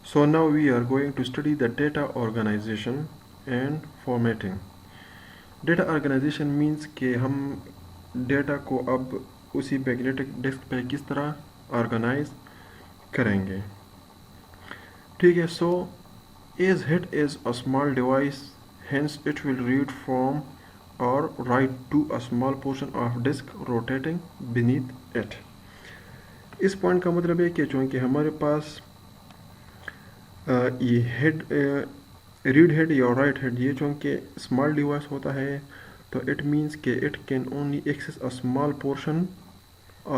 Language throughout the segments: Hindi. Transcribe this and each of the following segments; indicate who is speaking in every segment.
Speaker 1: So now we are going to study the data organization and formatting. Data organization means कि हम डेटा को अब उसी मैग्नेटिक डिस्क पे किस तरह ऑर्गेनाइज करेंगे. ठीक है. So each head is a small device, hence it will read from or write to a small portion of disk rotating beneath it. इस पॉइंट का मतलब है कि चूँकि हमारे पास ये हेड रीड हेड या राइट हेड ये चूँकि स्मॉल डिवाइस होता है तो इट मीन्स कि it can only access a small portion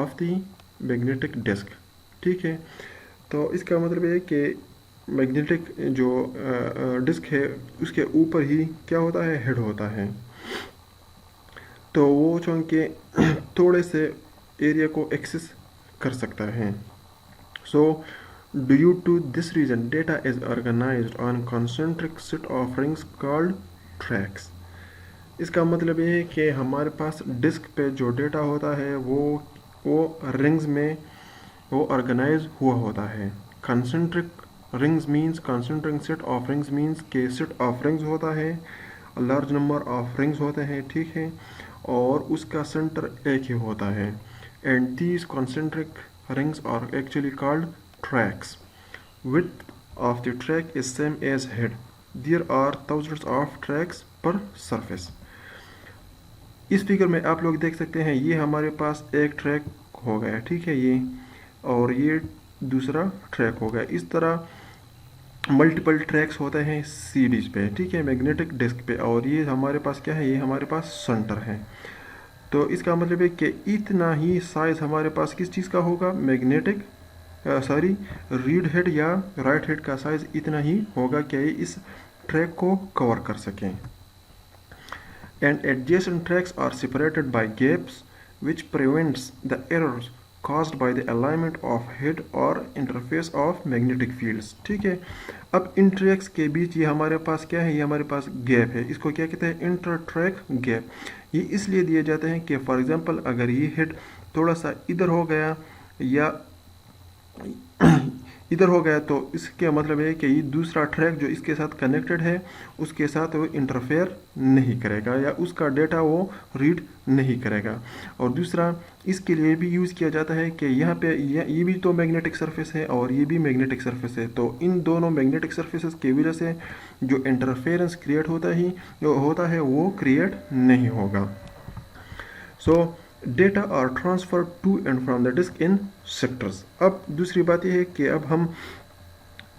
Speaker 1: of the magnetic disk. ठीक है. तो इसका मतलब है कि मैग्नेटिक जो डिस्क है उसके ऊपर ही क्या होता है, हेड होता है. तो वो चूँकि थोड़े से एरिया को एक्सेस कर सकता है. सो due to this reason data is organized on concentric set of rings called tracks. इसका मतलब ये है कि हमारे पास डिस्क पे जो डेटा होता है वो रिंग्स में वो ऑर्गेनाइज हुआ होता है. Concentric rings means concentric set of rings means के सेट ऑफ रिंग्स होता है, लार्ज नंबर ऑफ रिंग्स होते हैं. ठीक है. और उसका सेंटर एक ही होता है. And these concentric rings are actually called tracks. Width of the track is same as head. There are thousands of tracks per surface. इस फिगर में आप लोग देख सकते हैं ये हमारे पास एक ट्रैक हो गया. ठीक है. ये और ये दूसरा ट्रैक हो गया. इस तरह मल्टीपल ट्रैक्स होते हैं सीडीज पे. ठीक है. मैग्नेटिक डिस्क पे. और ये हमारे पास क्या है, ये हमारे पास सेंटर है. तो इसका मतलब है कि इतना ही साइज हमारे पास किस चीज़ का होगा, मैग्नेटिक रीड हेड या राइट हेड का साइज इतना ही होगा कि इस ट्रैक को कवर कर सकें. And adjacent tracks are separated by gaps which prevents the errors caused by the alignment of head or interface of magnetic fields. ठीक है. अब इन ट्रैक्स के बीच ये हमारे पास क्या है, ये हमारे पास गैप है. इसको क्या कहते हैं, इंटर ट्रैक गैप. ये इसलिए दिए जाते हैं कि फॉर एग्जांपल अगर ये हेड थोड़ा सा इधर हो गया या इधर हो गया तो इसका मतलब है कि ये दूसरा ट्रैक जो इसके साथ कनेक्टेड है उसके साथ वो इंटरफेयर नहीं करेगा या उसका डेटा वो रीड नहीं करेगा. और दूसरा इसके लिए भी यूज़ किया जाता है कि यहाँ पे ये भी तो मैग्नेटिक सरफेस है और ये भी मैग्नेटिक सरफेस है. तो इन दोनों मैग्नेटिक सरफेसेस की वजह से जो इंटरफेरेंस क्रिएट होता है वो क्रिएट नहीं होगा. So data are transfer to and from the disk in sectors. अब दूसरी बात यह है कि अब हम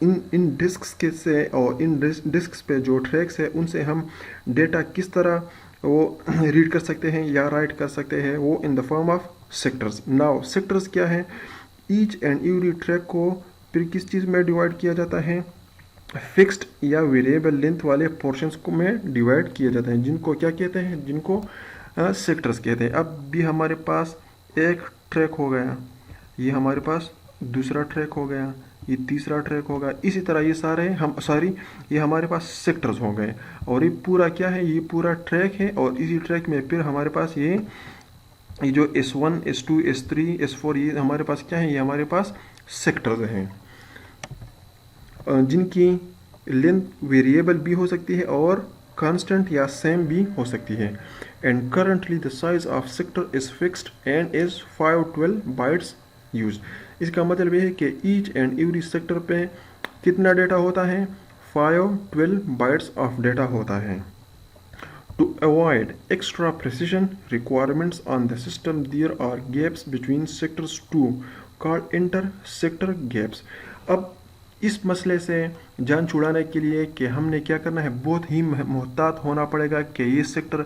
Speaker 1: इन डिस्क्स के से और इन डिस्क्स पे जो ट्रैक्स है उनसे हम डेटा किस तरह वो रीड कर सकते हैं या राइट कर सकते हैं, वो in the form of sectors. Now sectors क्या है, ईच एंड एवरी ट्रैक को फिर किस चीज़ में डिवाइड किया जाता है, फिक्स्ड या वेरिएबल लेंथ वाले पोर्शंस को में डिवाइड किया जाता है, जिनको क्या कहते हैं, जिनको सेक्टर्स कहते हैं. अब भी हमारे पास एक ट्रैक हो गया, ये हमारे पास दूसरा ट्रैक हो गया, ये तीसरा ट्रैक होगा. इसी तरह ये सारे ये हमारे पास सेक्टर्स हो गए. और ये पूरा क्या है, ये पूरा ट्रैक है. और इसी ट्रैक में फिर हमारे पास ये जो S1, S2, S3, S4 ये हमारे पास क्या है, ये हमारे पास सेक्टर्स हैं जिनकी लेंथ वेरिएबल भी हो सकती है और कांस्टेंट या सेम भी हो सकती है. And currently the size of sector is fixed and is 512 bytes use. इसका मतलब ये है कि ईच एंड एवरी सेक्टर पे कितना डेटा होता है, 512 बाइट्स ऑफ डेटा होता है. To avoid extra precision requirements on the system there are gaps between sectors to called inter sector gaps. अब इस मसले से जान छुड़ाने के लिए कि हमने क्या करना है, बहुत ही मोहतात होना पड़ेगा कि ये सेक्टर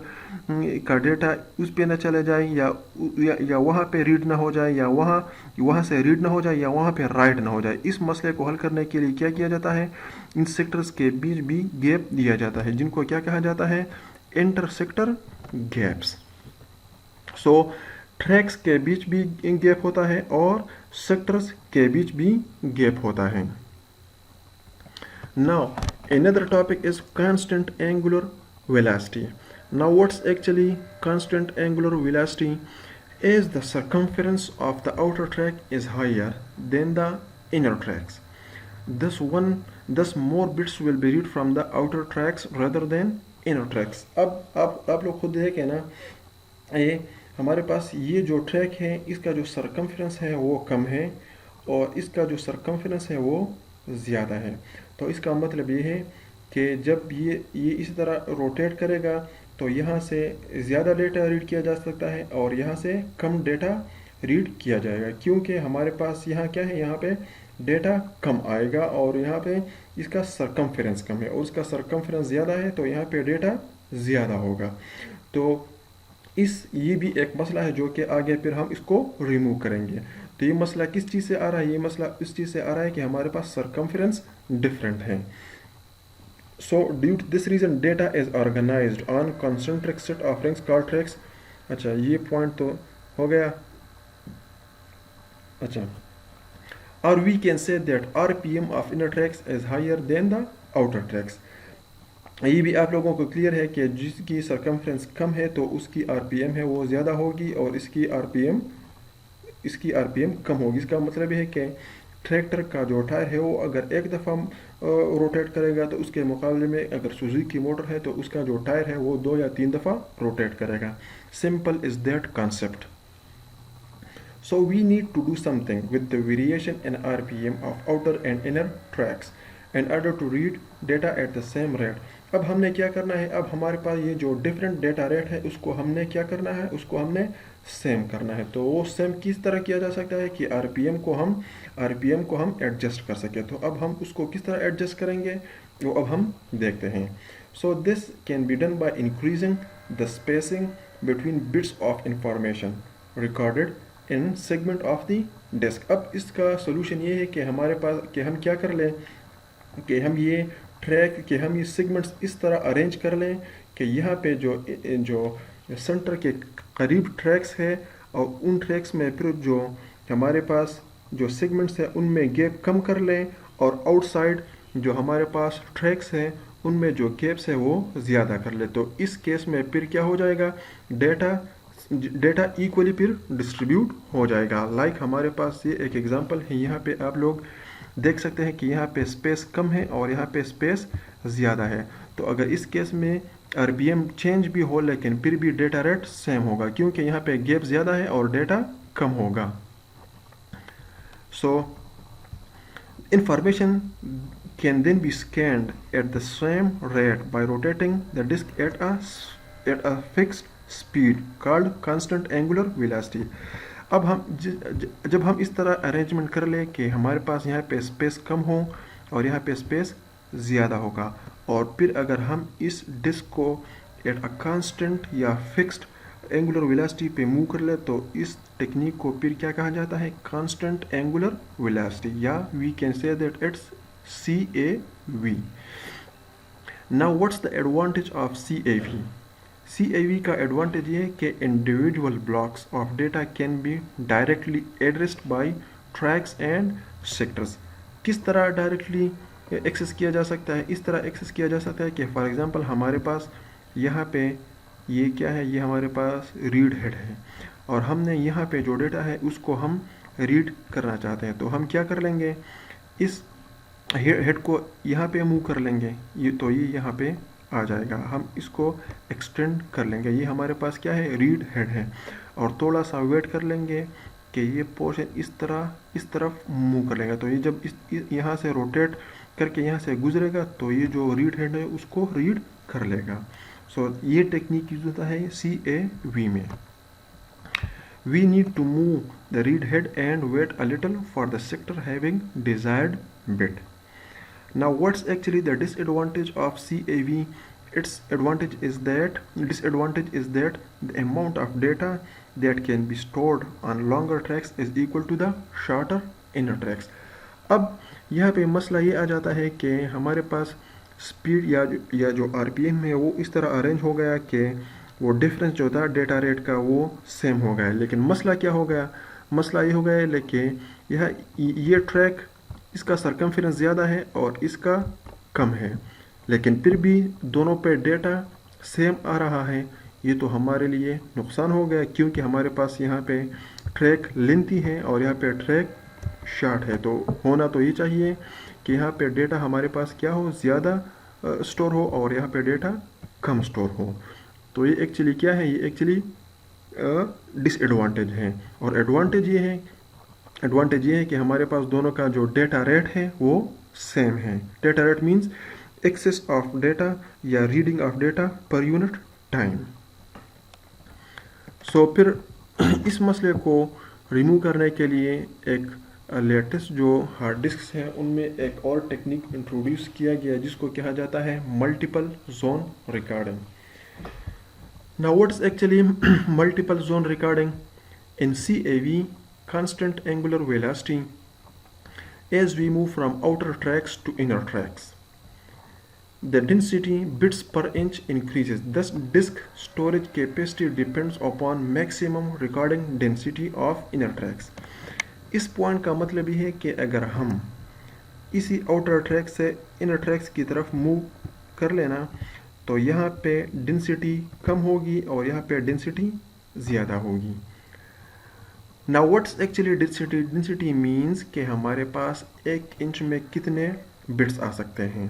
Speaker 1: का डेटा उस पे ना चले जाए या वहाँ पे रीड ना हो जाए या वहाँ से रीड ना हो जाए या वहाँ पे राइट ना हो जाए. इस मसले को हल करने के लिए क्या किया जाता है, इन सेक्टर्स के बीच भी गैप दिया जाता है जिनको क्या कहा जाता है, इंटर सेक्टर गैप्स. सो ट्रैक्स के बीच भी गैप होता है और सेक्टर्स के बीच भी गैप होता है. Now another topic is constant angular velocity. Now what's actually constant angular velocity is the circumference of the outer track is higher than the inner tracks. thus more bits will be read from the outer tracks rather than inner tracks. अब आप लोग खुद देखें ना, ये हमारे पास ये जो ट्रैक है इसका जो सरकमफ्रेंस है वो कम है और इसका जो सरकमफ्रेंस है वो ज़्यादा है। तो इसका मतलब ये है कि जब ये इस तरह रोटेट करेगा तो यहाँ से ज़्यादा डेटा रीड किया जा सकता है और यहाँ से कम डेटा रीड किया जाएगा, क्योंकि हमारे पास यहाँ क्या है, यहाँ पे डेटा कम आएगा और यहाँ पे इसका सरकमफ्रेंस कम है और उसका सरकमफ्रेंस ज़्यादा है तो यहाँ पे डेटा ज़्यादा होगा। तो ये भी एक मसला है जो कि आगे फिर हम इसको रिमूव करेंगे। तो ये मसला किस चीज़ से आ रहा है, ये मसला इस चीज़ से आ रहा है कि हमारे पास सरकमफ्रेंस डिफरेंट है। So due to this reason data is organised on concentric set of rings called tracks. अच्छा, ये पॉइंट तो हो गया। अच्छा, और we can say that RPM of inner tracks is higher than the outer tracks. ये भी आप लोगों को क्लियर है कि जिसकी सरकमफ्रेंस कम है तो उसकी RPM है वो ज़्यादा होगी और इसकी RPM कम होगी। इसका मतलब ये है कि ट्रैक्टर का जो टायर है वो अगर एक दफ़ा रोटेट करेगा तो उसके मुकाबले में अगर सुजुकी मोटर है तो उसका जो टायर है वो 2 या 3 दफ़ा रोटेट करेगा। Simple is that concept. So we need to do something with the variation in RPM of outer and inner tracks in order to read data at the same rate. अब हमने क्या करना है, अब हमारे पास ये जो डिफरेंट डेटा रेट है उसको हमने क्या करना है, उसको हमने सेम करना है। तो वो सेम किस तरह किया जा सकता है कि RPM को हम एडजस्ट कर सके। तो अब हम उसको किस तरह एडजस्ट करेंगे वो अब हम देखते हैं। So this can be done by increasing the spacing between bits of information recorded in segment of the disk. अब इसका सोल्यूशन ये है कि हमारे पास कि हम क्या कर लें कि हम ये सेगमेंट्स इस तरह अरेंज कर लें कि यहाँ पे जो सेंटर के करीब ट्रैक्स है और उन ट्रैक्स में फिर जो हमारे पास जो सेगमेंट्स है उनमें गैप कम कर लें और आउटसाइड जो हमारे पास ट्रैक्स हैं उनमें जो गैप्स है वो ज़्यादा कर ले। तो इस केस में फिर क्या हो जाएगा, डेटा इक्वली फिर डिस्ट्रीब्यूट हो जाएगा। लाइक हमारे पास ये एक एग्जांपल है, यहाँ पे आप लोग देख सकते हैं कि यहाँ पे स्पेस कम है और यहाँ पे स्पेस ज़्यादा है। तो अगर इस केस में RPM चेंज भी हो लेकिन फिर भी डेटा रेट सेम होगा क्योंकि यहाँ पे गैप ज़्यादा है और डेटा कम होगा। सो information can then be scanned at the same rate by rotating the disk at a fixed speed called constant angular velocity. अब जब हम इस तरह अरेंजमेंट कर ले कि हमारे पास यहाँ पे स्पेस कम हो और यहाँ पे स्पेस ज़्यादा होगा और फिर अगर हम इस डिस्क को एट अ कांस्टेंट या फिक्स्ड एंगुलर वेलोसिटी पे मूव कर ले तो इस टेक्निक को फिर क्या कहा जाता है, कांस्टेंट एंगुलर वेलोसिटी, या we can say that it's CAV. Now what's the advantage of CAV? CAV का एडवांटेज ये है कि individual blocks of data can be directly addressed by tracks and sectors. किस तरह डायरेक्टली एक्सेस किया जा सकता है, इस तरह एक्सेस किया जा सकता है कि फॉर एग्जांपल हमारे पास यहाँ पे ये क्या है, ये हमारे पास रीड हेड है और हमने यहाँ पे जो डेटा है उसको हम रीड करना चाहते हैं। तो हम क्या कर लेंगे, इस हेड को यहाँ पे मूव कर लेंगे, ये यहाँ पे आ जाएगा। हम इसको एक्सटेंड कर लेंगे, ये हमारे पास क्या है, रीड हेड है और थोड़ा सा वेट कर लेंगे कि ये पोर्शन इस तरफ मूव कर लेंगे। तो ये जब यहाँ से रोटेट करके यहाँ से गुजरेगा तो ये जो रीड हेड है उसको रीड कर लेगा। सो ये टेक्निक यूज होता है CAV में। We need to move the read head and wait a little for the sector having desired bit. Now what's actually the disadvantage of CAV? Its disadvantage is that the amount of data that can be stored on longer tracks is equal to the shorter inner tracks. अब यहाँ पे मसला ये आ जाता है कि हमारे पास स्पीड या जो RPM है वो इस तरह अरेंज हो गया कि वो डिफरेंस जो था डेटा रेट का वो सेम हो गया, लेकिन मसला क्या हो गया, मसला ये हो गया लेकिन ये ट्रैक इसका सरकमफेरेंस ज़्यादा है और इसका कम है, लेकिन फिर भी दोनों पे डेटा सेम आ रहा है। ये तो हमारे लिए नुकसान हो गया क्योंकि हमारे पास यहाँ पे ट्रैक लेंथी है और यहाँ पे ट्रैक शार्ट है। तो होना तो ये चाहिए कि यहाँ पे डेटा हमारे पास क्या हो, ज़्यादा स्टोर हो और यहाँ पे डेटा कम स्टोर हो। तो ये एक्चुअली क्या है, ये एक्चुअली डिसएडवांटेज है। और एडवांटेज ये है कि हमारे पास दोनों का जो डेटा रेट है वो सेम है। Data rate means access of data or reading of data per unit time. So फिर इस मसले को रिमूव करने के लिए एक लेटेस्ट जो हार्ड डिस्क हैं उनमें एक और टेक्निक इंट्रोड्यूस किया गया जिसको कहा जाता है multiple zone recording. Now what is actually multiple zone recording? In CAV, constant angular velocity, as we move from outer tracks to inner tracks, the density bits per inch increases. Thus, disk storage capacity depends upon maximum recording density of inner tracks. इस पॉइंट का मतलब ये है कि अगर हम इसी आउटर ट्रैक से इनर ट्रैक्स की तरफ मूव कर लेना तो यहाँ पे डेंसिटी कम होगी और यहाँ पे डेंसिटी ज़्यादा होगी। Now what's actually density? Density means कि हमारे पास 1 इंच में कितने बिट्स आ सकते हैं।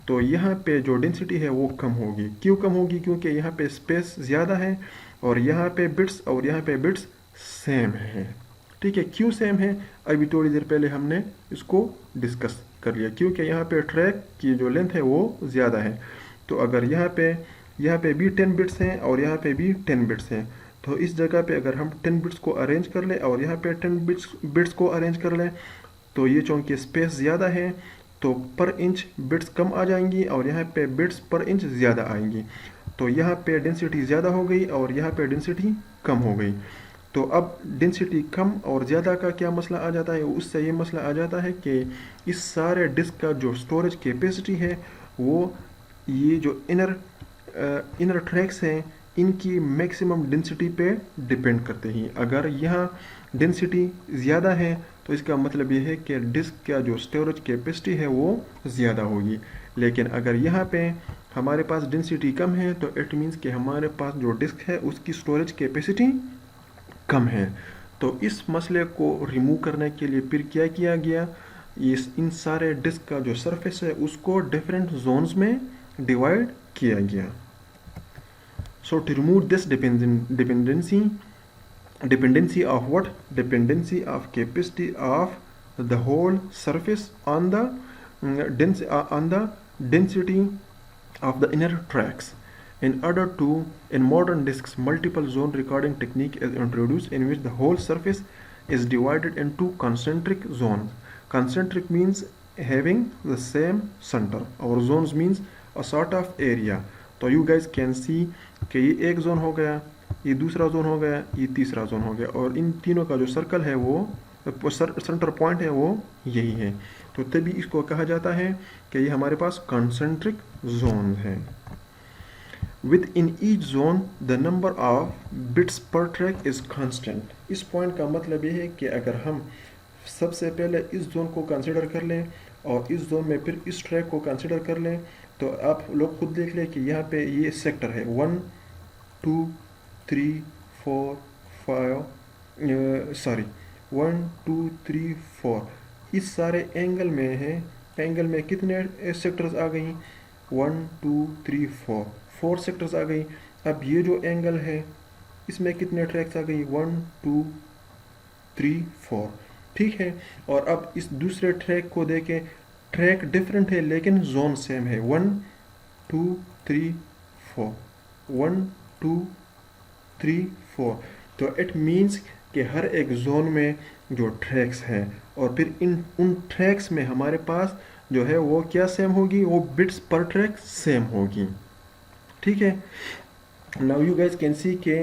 Speaker 1: तो यहाँ पे जो डेंसिटी है वो कम होगी। क्यों कम होगी? क्योंकि यहाँ पे स्पेस ज़्यादा है और यहाँ पे बिट्स और यहाँ पे बिट्स सेम है। ठीक है, क्यों सेम है अभी थोड़ी देर पहले हमने इसको डिस्कस कर लिया। क्योंकि यहाँ पे ट्रैक की जो लेंथ है वो ज़्यादा है। तो अगर यहाँ पे भी 10 बिट्स हैं और यहाँ पे भी 10 बिट्स हैं, तो इस जगह पे अगर हम 10 बिट्स को अरेंज कर लें और यहाँ पे 10 बिट्स को अरेंज कर लें तो ये चूँकि स्पेस ज़्यादा है तो पर इंच बिट्स कम आ जाएंगी और यहाँ पे बिट्स पर इंच ज़्यादा आएंगी। तो यहाँ पे डेंसिटी ज़्यादा हो गई और यहाँ पे डेंसिटी कम हो गई। तो अब डेंसिटी कम और ज़्यादा का क्या मसला आ जाता है? उससे ये मसला आ जाता है कि इस सारे डिस्क का जो स्टोरेज कैपेसिटी है वो ये जो इनर ट्रैक्स हैं इनकी मैक्सिमम डेंसिटी पे डिपेंड करते हैं। अगर यहाँ डेंसिटी ज़्यादा है तो इसका मतलब ये है कि डिस्क का जो स्टोरेज कैपेसिटी है वो ज़्यादा होगी। लेकिन अगर यहाँ पे हमारे पास डेंसिटी कम है तो इट मीन्स कि हमारे पास जो डिस्क है उसकी स्टोरेज कैपेसिटी कम है। तो इस मसले को रिमूव करने के लिए फिर क्या किया गया, इन सारे डिस्क का जो सरफेस है उसको डिफरेंट जोन्स में डिवाइड किया गया। So to remove this dependency of what? Dependency of capacity of the whole surface on the density of the inner tracks. In modern disks, multiple zone recording technique is introduced in which the whole surface is divided into concentric zones. Concentric means having the same center और zones means a sort of area. तो you guys can see कि ये एक जोन हो गया, ये दूसरा जोन हो गया, ये तीसरा जोन हो गया और इन तीनों का जो सर्कल है वो सेंटर पॉइंट है वो यही है। तो तभी इसको कहा जाता है कि ये हमारे पास कंसेंट्रिक जोन है। Within each zone the number of bits per track is constant. इस पॉइंट का मतलब ये है कि अगर हम सबसे पहले इस जोन को कंसिडर कर लें और इस जोन में फिर इस ट्रैक को कंसिडर कर लें तो आप लोग खुद देख लें कि यहाँ पे ये सेक्टर है 1 2 3 4 5 सॉरी 1 2 3 4 इस सारे एंगल में है। एंगल में कितने सेक्टर्स आ गई? 1 2 3 4 सेक्टर्स आ गई। अब ये जो एंगल है इसमें कितने ट्रैक्स आ गई? 1 2 3 4। ठीक है, और अब इस दूसरे ट्रैक को देखें, ट्रैक डिफरेंट है लेकिन जोन सेम है 1 2 3 4 1 2 3 4। तो इट मीन्स कि हर एक जोन में जो ट्रैक्स हैं और फिर उन ट्रैक्स में हमारे पास जो है वो क्या सेम होगी? वो बिट्स पर ट्रैक सेम होगी। ठीक है, now you guys can see के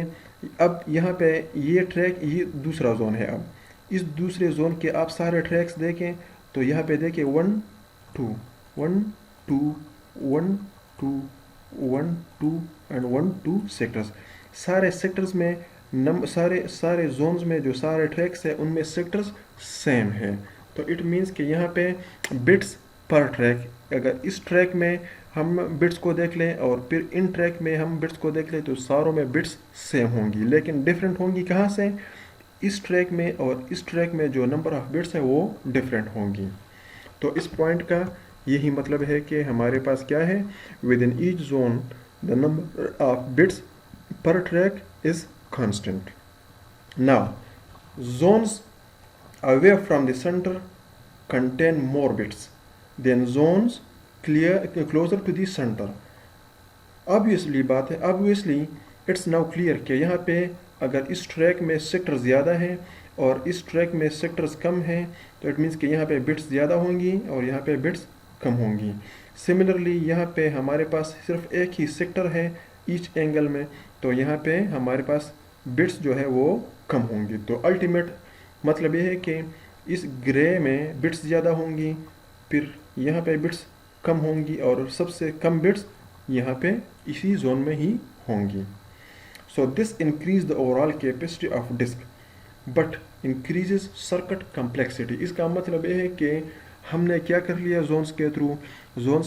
Speaker 1: अब यहाँ पे ये ट्रैक, ये दूसरा जोन है। अब इस दूसरे जोन के आप सारे ट्रैक्स देखें तो यहाँ पे देखें 1 2 1 2 1 2 1 2 एंड 1 2 सेक्टर्स। सारे सेक्टर्स में सारे जोन्स में जो सारे ट्रैक्स है उनमें सेक्टर्स सेम है। तो इट मीन्स कि यहाँ पे बिट्स पर ट्रैक, अगर इस ट्रैक में हम बिट्स को देख लें और फिर इन ट्रैक में हम बिट्स को देख लें तो सारों में बिट्स सेम होंगी लेकिन डिफरेंट होंगी कहाँ से? इस ट्रैक में और इस ट्रैक में जो नंबर ऑफ बिट्स है वो डिफरेंट होंगी। तो इस पॉइंट का यही मतलब है कि हमारे पास क्या है, within each zone the number of bits per track is constant. Now zones away from the center contain more bits than zones closer to the center। Obviously बात है, ऑब्वियसली इट्स नाउ क्लियर कि यहाँ पे अगर इस ट्रैक में सेक्टर ज़्यादा हैं और इस ट्रैक में सेक्टर्स कम हैं तो इट मीन्स कि यहाँ पे बिट्स ज़्यादा होंगी और यहाँ पे बिट्स कम होंगी। सिमिलरली यहाँ पे हमारे पास सिर्फ एक ही सेक्टर है ईच एंगल में, तो यहाँ पे हमारे पास बिट्स जो है वो कम होंगी। तो अल्टीमेट मतलब ये है कि इस ग्रे में बिट्स ज़्यादा होंगी, फिर यहाँ पे बिट्स कम होंगी और सबसे कम बिट्स यहाँ पे इसी जोन में ही होंगी। So this increase the overall capacity of disk but increases circuit complexity. इसका मतलब ये है कि हमने क्या कर लिया, जोन्स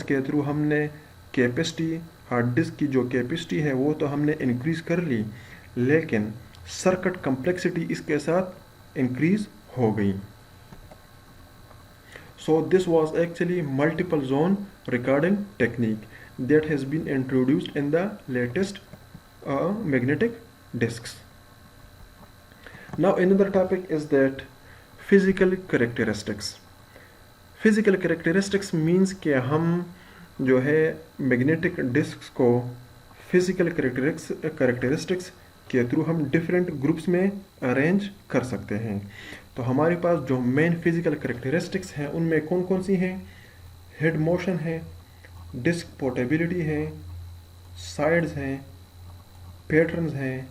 Speaker 1: के थ्रू हमने कैपेसिटी, हार्ड डिस्क की जो कैपेसिटी है वो तो हमने इंक्रीज कर ली, लेकिन सर्किट कम्प्लेक्सिटी इसके साथ इंक्रीज हो गई। So this was actually multiple zone recording technique that has been introduced in the latest magnetic disks. Now another topic is that physical characteristics. Physical characteristics means कि हम जो है magnetic disks को physical characteristics के थ्रू हम different groups में arrange कर सकते हैं। तो हमारे पास जो main physical characteristics हैं उनमें कौन कौन सी हैं, head motion है, डिस्क पोर्टेबिलिटी है, साइड्स हैं, पैटर्न्स हैं,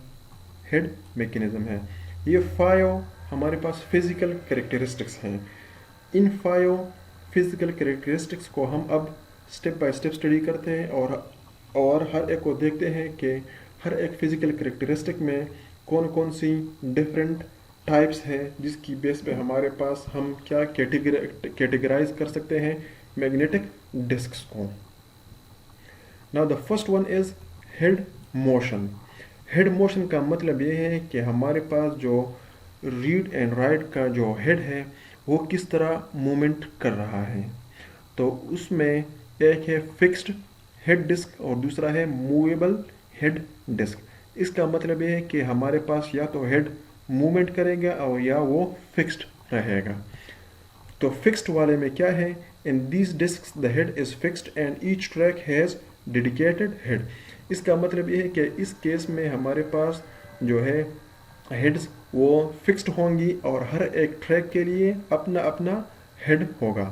Speaker 1: हेड मैकेनिज्म है। ये 5 हमारे पास फिजिकल कैरेक्टरिस्टिक्स हैं। इन 5 फिजिकल कैरेक्टरिस्टिक्स को हम अब स्टेप बाय स्टेप स्टडी करते हैं और हर एक को देखते हैं कि हर एक फिजिकल कैरेक्टरिस्टिक में कौन कौन सी डिफरेंट टाइप्स है जिसकी बेस पे हमारे पास हम क्या कैटेगराइज कर सकते हैं मैग्नेटिक डिस्क्स को। Now the first one is head motion. Head motion का मतलब ये है कि हमारे पास जो रीड एंड राइट का जो हेड है वो किस तरह मूवमेंट कर रहा है। तो उसमें एक है फिक्स्ड हेड डिस्क और दूसरा है मूवेबल हेड डिस्क। इसका मतलब ये है कि हमारे पास या तो हेड मूवमेंट करेगा और या वो फिक्स्ड रहेगा। तो फिक्स्ड वाले में क्या है, in these disks the head is fixed and each track has dedicated head. इसका मतलब ये है कि इस केस में हमारे पास जो है हेड्स वो फिक्स्ड होंगी और हर एक ट्रैक के लिए अपना अपना हेड होगा।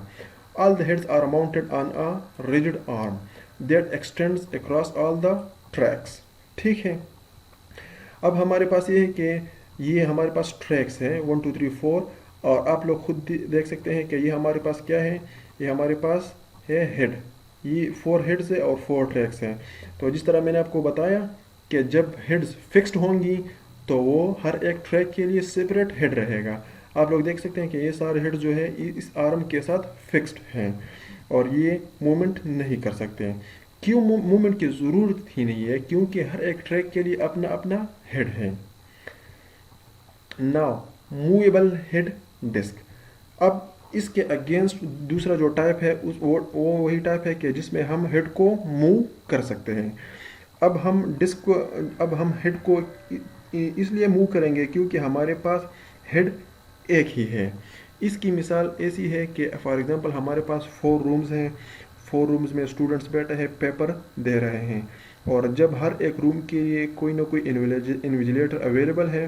Speaker 1: All the heads are mounted on a rigid arm that extends across all the tracks. ठीक है, अब हमारे पास ये है कि ये हमारे पास ट्रैक्स हैं 1 2 3 4 और आप लोग खुद देख सकते हैं कि ये हमारे पास क्या है, ये हमारे पास है हेड। ये 4 हेड्स है और 4 ट्रैक्स हैं। तो जिस तरह मैंने आपको बताया कि जब हेड्स फिक्स्ड होंगी तो वो हर एक ट्रैक के लिए सेपरेट हेड रहेगा। आप लोग देख सकते हैं कि ये सारे हेड जो है इस आर्म के साथ फिक्स्ड हैं और ये मूवमेंट नहीं कर सकते हैं। क्यों मूवमेंट की ज़रूरत ही नहीं है, क्योंकि हर एक ट्रैक के लिए अपना अपना हेड है। नाउ मूवेबल हेड डिस्क, अब इसके अगेंस्ट दूसरा जो टाइप है वो वही टाइप है कि जिसमें हम हेड को मूव कर सकते हैं। अब हम हेड को इसलिए मूव करेंगे क्योंकि हमारे पास हेड एक ही है। इसकी मिसाल ऐसी है कि फॉर एग्जांपल हमारे पास 4 रूम्स हैं, 4 रूम्स में स्टूडेंट्स बैठे हैं, पेपर दे रहे हैं और जब हर एक रूम के लिए कोई ना कोई इन्विजिलेटर अवेलेबल है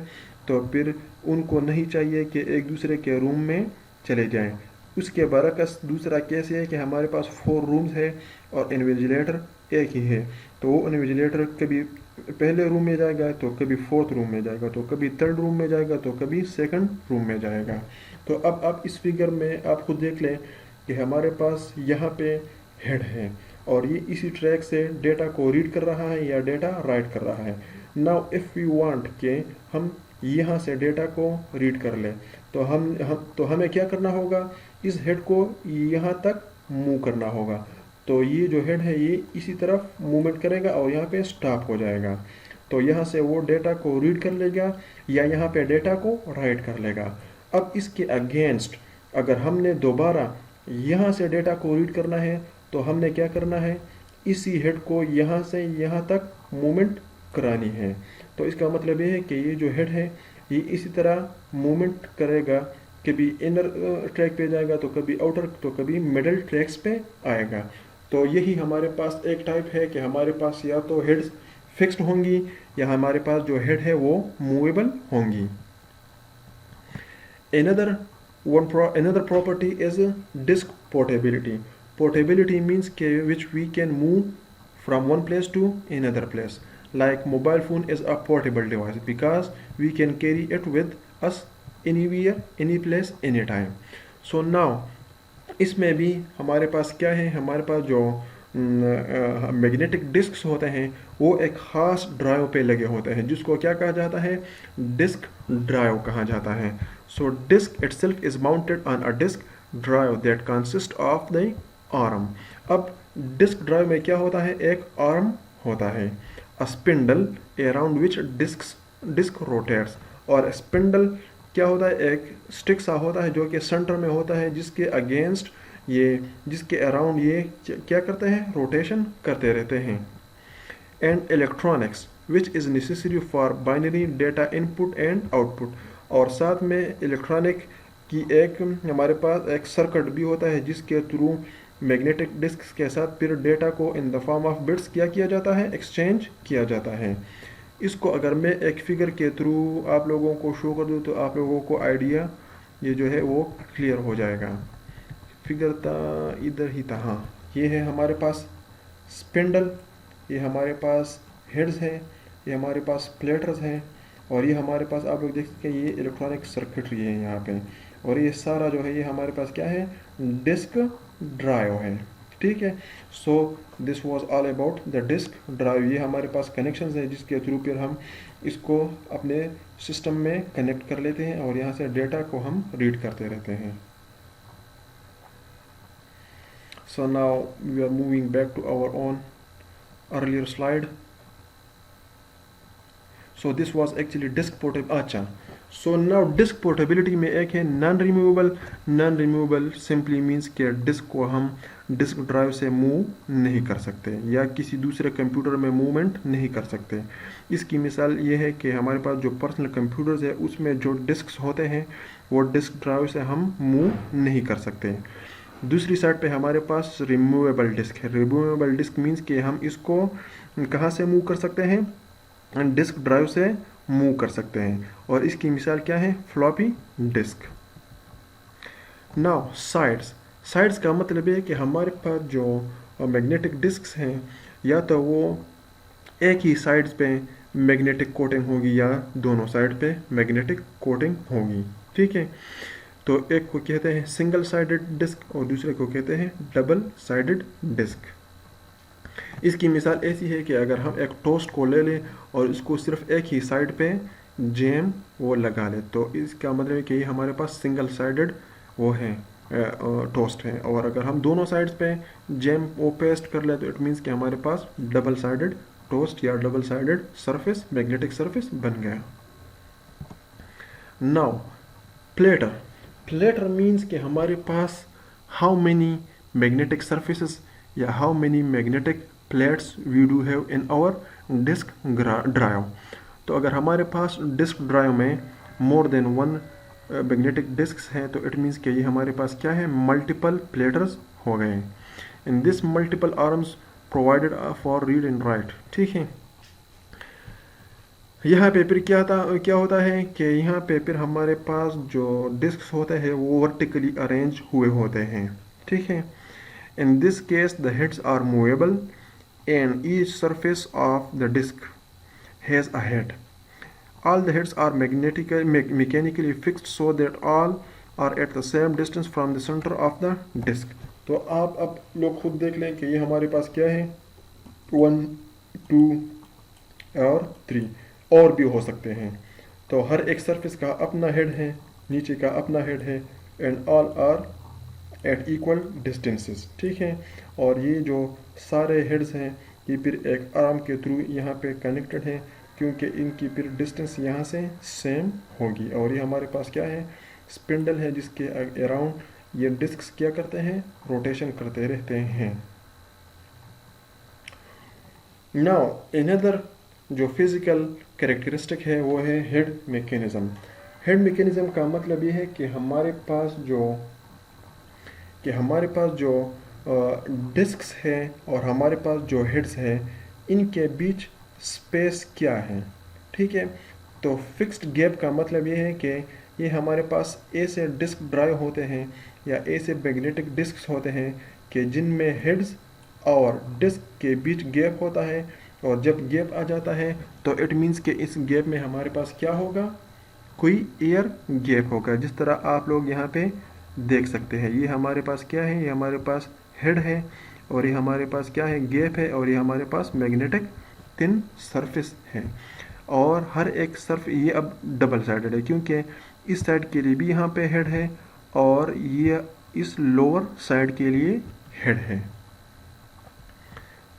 Speaker 1: तो फिर उनको नहीं चाहिए कि एक दूसरे के रूम में चले जाएं। उसके बरकस दूसरा केस है कि हमारे पास 4 रूम्स है और इन्विजिलेटर एक ही है, तो वो इन्विजिलेटर कभी पहले रूम में जाएगा तो कभी 4th रूम में जाएगा तो कभी 3rd रूम में जाएगा तो कभी 2nd रूम में जाएगा। तो अब आप इस फिगर में आप खुद देख लें कि हमारे पास यहाँ पे हेड है और ये इसी ट्रैक से डेटा को रीड कर रहा है या डेटा राइट कर रहा है। नाउ इफ़ वी वांट कि हम यहाँ से डेटा को रीड कर लें तो हमें क्या करना होगा, इस हेड को यहाँ तक मूव करना होगा। तो ये जो हेड है ये इसी तरफ मूवमेंट करेगा और यहाँ पे स्टॉप हो जाएगा। तो यहाँ से वो डेटा को रीड कर लेगा या यहाँ पे डेटा को राइट कर लेगा। अब इसके अगेंस्ट अगर हमने दोबारा यहाँ से डेटा को रीड करना है तो हमने क्या करना है, इसी हेड को यहाँ से यहाँ तक मूवमेंट करानी है। तो इसका मतलब ये है कि ये जो हेड है ये इसी तरह मूवमेंट करेगा, कभी इनर ट्रैक पे जाएगा तो कभी आउटर तो कभी मिडल ट्रैक्स पे आएगा। तो यही हमारे पास एक टाइप है कि हमारे पास या तो हेड्स फिक्स्ड होंगी या हमारे पास जो हेड है वो मूवेबल होंगी। Another property is disk portability. Portability means which we can move from one place to another place. Like mobile phone is a portable device because we can carry it with us anywhere, any place, anytime. So now इसमें भी हमारे पास क्या है, हमारे पास जो मैग्नेटिक डिस्क्स होते हैं वो एक ख़ास ड्राइव पे लगे होते हैं जिसको क्या कहा जाता है, डिस्क ड्राइव कहा जाता है। So disk itself is mounted on a disk drive that consist of the arm. अब डिस्क ड्राइव में क्या होता है, एक आर्म होता है, a spindle around which disk rotates. और स्पिंडल क्या होता है, एक स्टिक सा होता है जो कि सेंटर में होता है जिसके अगेंस्ट ये, जिसके अराउंड ये क्या करते हैं, रोटेशन करते रहते हैं। And electronics which is necessary for binary data input and output. और साथ में इलेक्ट्रॉनिक की एक हमारे पास एक सर्किट भी होता है जिसके थ्रू मैग्नेटिक डिस्क के साथ फिर डेटा को in the form of bits क्या किया जाता है, एक्सचेंज किया जाता है। इसको अगर मैं एक फिगर के थ्रू आप लोगों को शो कर दूँ तो आप लोगों को आइडिया ये जो है वो क्लियर हो जाएगा। फिगर था इधर ही था, हाँ ये है हमारे पास स्पिंडल, ये हमारे पास हेड्स हैं, ये हमारे पास प्लेटर्स हैं और ये हमारे पास आप लोग देख सकते हैं ये इलेक्ट्रॉनिक सर्किटरी है यहाँ पे। और ये सारा जो है ये हमारे पास क्या है, डिस्क ड्राइव है। ठीक है, so this was all about the disk drive. ये हमारे पास कनेक्शंस हैं जिसके थ्रू फिर हम इसको अपने सिस्टम में कनेक्ट कर लेते हैं और यहाँ से डेटा को हम रीड करते रहते हैं। So now we are moving back to our own earlier slide. So this was actually disk portable. अच्छा, so now disk portability में एक है non removable. Non removable simply means कि डिस्क को हम डिस्क ड्राइव से मूव नहीं कर सकते या किसी दूसरे कंप्यूटर में मूवमेंट नहीं कर सकते। इसकी मिसाल ये है कि हमारे पास जो पर्सनल कंप्यूटर्स है उसमें जो डिस्क्स होते हैं वो डिस्क ड्राइव से हम मूव नहीं कर सकते। दूसरी साइड पे हमारे पास रिमूवेबल डिस्क है। रिमूवेबल डिस्क मीन्स कि हम इसको कहाँ से मूव कर सकते हैं, डिस्क ड्राइव से मूव कर सकते हैं। और इसकी मिसाल क्या है, floppy disk. Now sides, sides का मतलब है कि हमारे पास जो मैग्नेटिक डिस्क्स हैं या तो वो एक ही साइड्स पे मैग्नेटिक कोटिंग होगी या दोनों साइड पे मैग्नेटिक कोटिंग होगी। ठीक है, तो एक को कहते हैं सिंगल साइडेड डिस्क और दूसरे को कहते हैं डबल साइडेड डिस्क। इसकी मिसाल ऐसी है कि अगर हम एक टोस्ट को ले लें और इसको सिर्फ एक ही साइड पे जैम वो लगा ले तो इसका मतलब है कि ये हमारे पास सिंगल साइडेड वो है टोस्ट है। और अगर हम दोनों साइड्स पे जैम वो पेस्ट कर ले तो इट मीन्स कि हमारे पास डबल साइडेड टोस्ट या double sided surface magnetic surface बन गया। नाउ प्लेटर, प्लेटर मीन्स कि हमारे पास हाउ मेनी मैग्नेटिक सरफेसेस या how many magnetic plates we do have in our disk drive. तो अगर हमारे पास डिस्क ड्राइव में more than one magnetic disks हैं तो इट मीन्स कि ये हमारे पास क्या है, मल्टीपल प्लेटर्स हो गए। In this multiple arms provided for read and right. ठीक है, यहाँ पे फिर क्या होता है कि यहाँ पे फिर हमारे पास जो डिस्क्स होते हैं वो वर्टिकली अरेंज हुए होते हैं। ठीक है, in this case the heads are movable and each surface of the disk has a head. All the heads are mechanically fixed so that all are at the same distance from the center of the disk. तो आप अब लोग खुद देख लें कि ये हमारे पास क्या है, 1 2 और 3 और भी हो सकते हैं। तो हर एक सरफेस का अपना हेड है, नीचे का अपना हेड है and all are at equal distances. ठीक है, और ये जो सारे हेड्स हैं ये फिर एक आर्म के थ्रू यहाँ पे कनेक्टेड हैं क्योंकि इनकी फिर डिस्टेंस यहाँ से सेम होगी। और ये हमारे पास क्या है, स्पिंडल है जिसके अराउंड ये डिस्क्स क्या करते हैं, रोटेशन करते रहते हैं। नाउ अनदर जो फिजिकल कैरेक्टरिस्टिक है वो है हेड मैकेनिज्म। हेड मैकेनिज्म का मतलब ये है कि हमारे पास जो डिस्क्स है और हमारे पास जो हेड्स है, इनके बीच स्पेस क्या है। ठीक है, तो फिक्स्ड गैप का मतलब ये है कि ये हमारे पास ऐसे डिस्क ड्राइव होते हैं या ऐसे मैग्नेटिक डिस्क्स होते हैं कि जिनमें हेड्स और डिस्क के बीच गैप होता है, और जब गैप आ जाता है तो इट मीन्स कि इस गैप में हमारे पास क्या होगा, कोई एयर गैप होगा। जिस तरह आप लोग यहाँ पे देख सकते हैं, ये हमारे पास क्या है, ये हमारे पास हेड है और ये हमारे पास क्या है, गैप है, और ये हमारे पास मैग्नेटिक थिन सरफेस है। और हर एक सरफ ये अब डबल साइडेड है क्योंकि इस साइड के लिए भी यहाँ पे हेड है और ये इस लोअर साइड के लिए हेड है।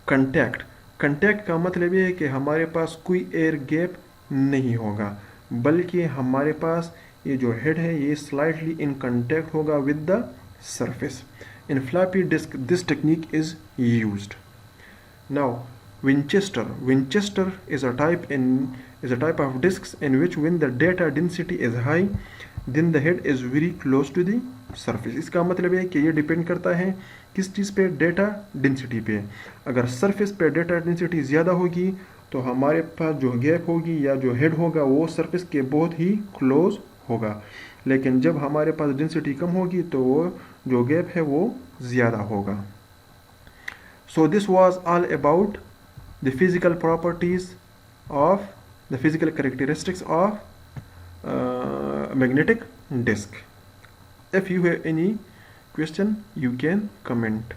Speaker 1: कंटैक्ट का मतलब ये है कि हमारे पास कोई एयर गैप नहीं होगा, बल्कि हमारे पास ये जो हेड है ये स्लाइटली इन कंटैक्ट होगा with the surface. In floppy disk this technique is used. Now Winchester is a type of discs in which when the data density is high, then the head is very close to the surface। इसका मतलब है कि ये डिपेंड करता है किस चीज़ पे, डेटा डेंसिटी पे। अगर सरफेस पे डेटा डेंसिटी ज़्यादा होगी तो हमारे पास जो गैप होगी या जो हेड होगा वो सरफेस के बहुत ही क्लोज होगा, लेकिन जब हमारे पास डेंसिटी कम होगी तो वो जो गैप है वो ज़्यादा होगा। So this was all about the physical properties of the physical characteristics of magnetic disk. If you have any question, you can comment.